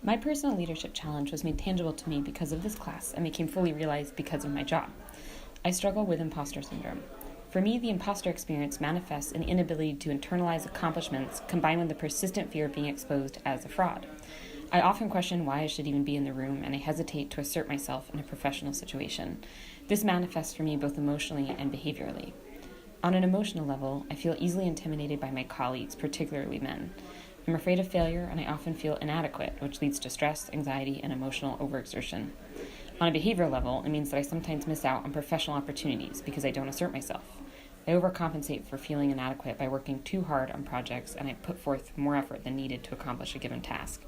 My personal leadership challenge was made tangible to me because of this class and became fully realized because of my job. I struggle with imposter syndrome. For me, the imposter experience manifests in the inability to internalize accomplishments combined with the persistent fear of being exposed as a fraud. I often question why I should even be in the room, and I hesitate to assert myself in a professional situation. This manifests for me both emotionally and behaviorally. On an emotional level, I feel easily intimidated by my colleagues, particularly men. I'm afraid of failure, and I often feel inadequate, which leads to stress, anxiety, and emotional overexertion. On a behavioral level, it means that I sometimes miss out on professional opportunities because I don't assert myself. I overcompensate for feeling inadequate by working too hard on projects, and I put forth more effort than needed to accomplish a given task.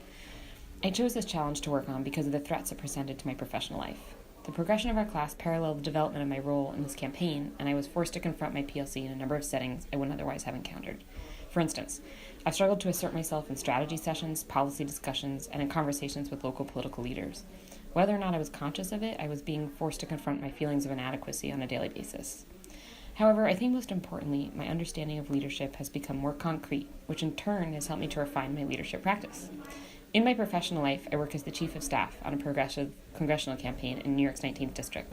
I chose this challenge to work on because of the threats it presented to my professional life. The progression of our class paralleled the development of my role in this campaign, and I was forced to confront my PLC in a number of settings I wouldn't otherwise have encountered. For instance, I've struggled to assert myself in strategy sessions, policy discussions, and in conversations with local political leaders. Whether or not I was conscious of it, I was being forced to confront my feelings of inadequacy on a daily basis. However, I think most importantly, my understanding of leadership has become more concrete, which in turn has helped me to refine my leadership practice. In my professional life, I work as the Chief of Staff on a progressive congressional campaign in New York's 19th District.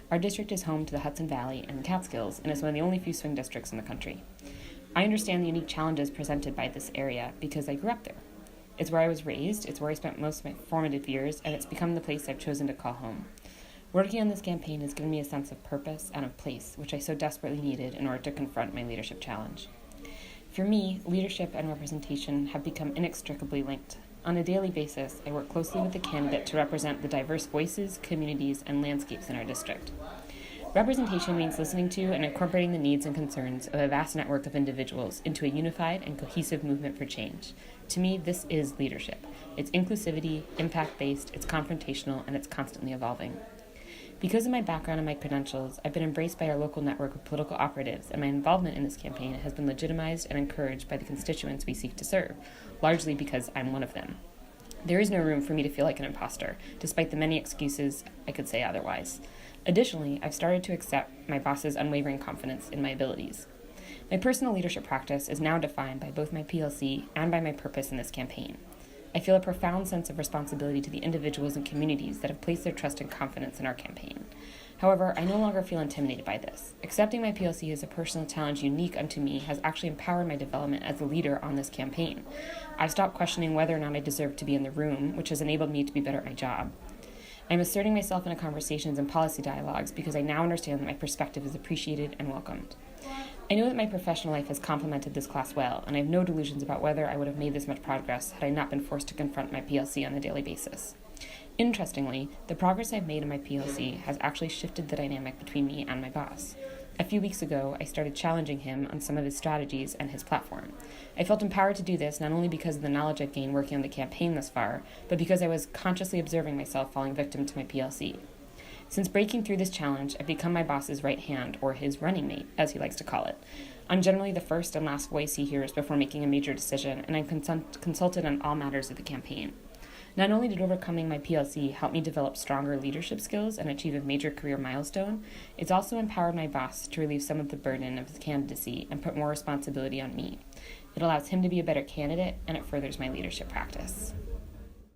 Our district is home to the Hudson Valley and the Catskills, and is one of the only few swing districts in the country. I understand the unique challenges presented by this area because I grew up there. It's where I was raised, it's where I spent most of my formative years, and it's become the place I've chosen to call home. Working on this campaign has given me a sense of purpose and of place, which I so desperately needed in order to confront my leadership challenge. For me, leadership and representation have become inextricably linked. On a daily basis, I work closely with the candidate to represent the diverse voices, communities, and landscapes in our district. Representation means listening to and incorporating the needs and concerns of a vast network of individuals into a unified and cohesive movement for change. To me, this is leadership. It's inclusivity, impact-based, it's confrontational, and it's constantly evolving. Because of my background and my credentials, I've been embraced by our local network of political operatives, and my involvement in this campaign has been legitimized and encouraged by the constituents we seek to serve, largely because I'm one of them. There is no room for me to feel like an imposter, despite the many excuses I could say otherwise. Additionally, I've started to accept my boss's unwavering confidence in my abilities. My personal leadership practice is now defined by both my PLC and by my purpose in this campaign. I feel a profound sense of responsibility to the individuals and communities that have placed their trust and confidence in our campaign. However, I no longer feel intimidated by this. Accepting my PLC as a personal challenge unique unto me has actually empowered my development as a leader on this campaign. I've stopped questioning whether or not I deserve to be in the room, which has enabled me to be better at my job. I'm asserting myself in conversations and policy dialogues because I now understand that my perspective is appreciated and welcomed. I know that my professional life has complemented this class well, and I have no delusions about whether I would have made this much progress had I not been forced to confront my PLC on a daily basis. Interestingly, the progress I've made in my PLC has actually shifted the dynamic between me and my boss. A few weeks ago, I started challenging him on some of his strategies and his platform. I felt empowered to do this not only because of the knowledge I've gained working on the campaign thus far, but because I was consciously observing myself falling victim to my PLC. Since breaking through this challenge, I've become my boss's right hand, or his running mate, as he likes to call it. I'm generally the first and last voice he hears before making a major decision, and I'm consulted on all matters of the campaign. Not only did overcoming my PLC help me develop stronger leadership skills and achieve a major career milestone, it's also empowered my boss to relieve some of the burden of his candidacy and put more responsibility on me. It allows him to be a better candidate, and it furthers my leadership practice.